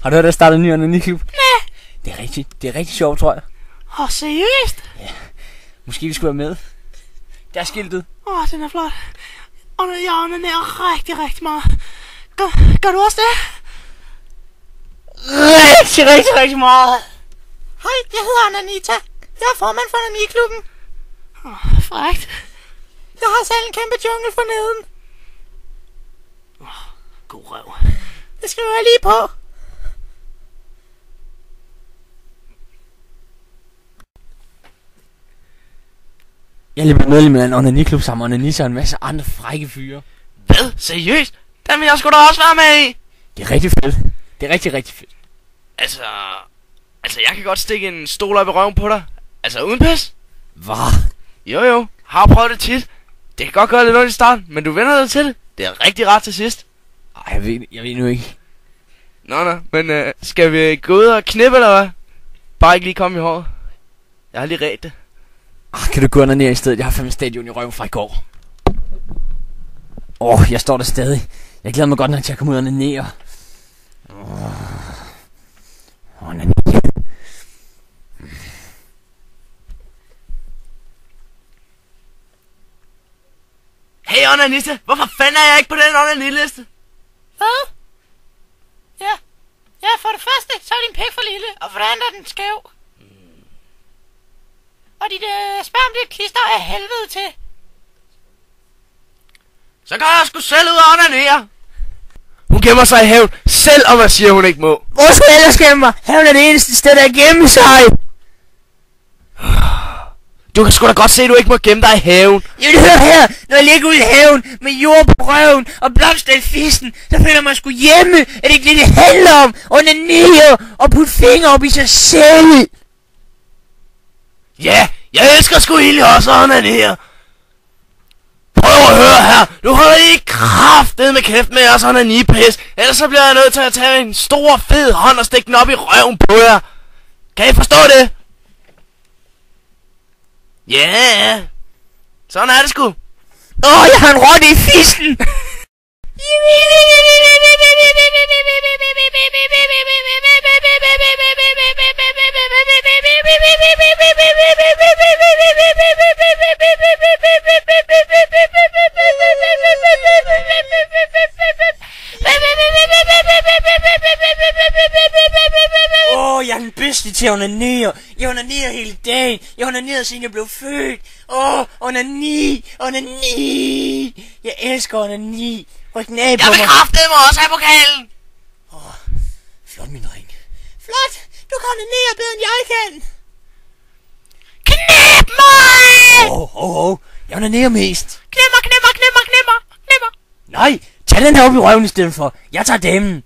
Har du hørt, at starte en ny onaniklub? Nej. Det er rigtig sjovt, tror jeg. Seriøst? Ja. Måske vi skulle være med. Der er skiltet. Den er flot. Og jeg onanerer rigtig meget. Gør du også det? Rigtig meget. Hej, jeg hedder Ananita. Jeg er formand for onaniklubben. Frækt. Jeg har selv en kæmpe jungle forneden. God røv. Det skriver jeg lige på. Jeg er lige blevet medlem af en onaniklub sammen med Anissa og en masse andre frække fyre. Hvad? Seriøst? Den vil jeg sgu da også være med i. Det er rigtig fedt. Det er rigtig fedt. Altså, jeg kan godt stikke en stol op i røven på dig. Altså, uden pis. Hvad? Jo. Har prøvet det tit. Det kan godt gøre lidt ondt i starten, men du vender dig til det. Det er rigtig rart til sidst. Ej, jeg ved nu ikke. Nå, men skal vi gå ud og knippe, eller hvad? Bare ikke lige komme i håret. Jeg har lige ret det. Kan du gå ned i stedet? Jeg har fandme stadion i røven fra i går. Jeg står der stadig. Jeg glæder mig godt nok til at komme ud og onanere. Hey, onaniste! Hvorfor fanden er jeg ikke på den onaniliste? Hvad? Ja, for det første, så er din pæk for lille, og for det andet er den skæv. Og dit sperm, det klister af helvede til. Så kan jeg sgu selv ud og onanere. Hun gemmer sig i haven, selv om jeg siger, hun ikke må. Hvor skulle jeg ellers gemme mig? Haven er det eneste sted, der gemme sig. Du kan sgu da godt se, at du ikke må gemme dig i haven. Jeg vil høre her, når jeg ligger ude i haven med jord på røven og blomster i fissen, så føler man sgu hjemme. Er det ikke det, det handler om? Onanere og putte fingre op i sig selv. Ja, jeg elsker sgu egentlig også at onanere. Prøv at høre her. Du holder ikke kraftet med kæft med os onanipis. Ellers så bliver jeg nødt til at tage en stor fed hånd og stikke den op i røven på jer. Kan I forstå det? Ja. Sådan er det sgu. Jeg har en rotte i fissen. Jeg er den bedste til at onanere. Jeg onanerer hele dagen. Jeg onanerede siden jeg blev født. Onani. Jeg elsker onani. Ryk den af på mig. Jeg vil kraftedeme også have pokalen. Flot, min ring. Flot. Du kan onanere bedre end jeg kan. Knip mig! Jeg onanerer mest. Knipper. Nej, tag den her op i røven i stedet for. Jeg tager damen.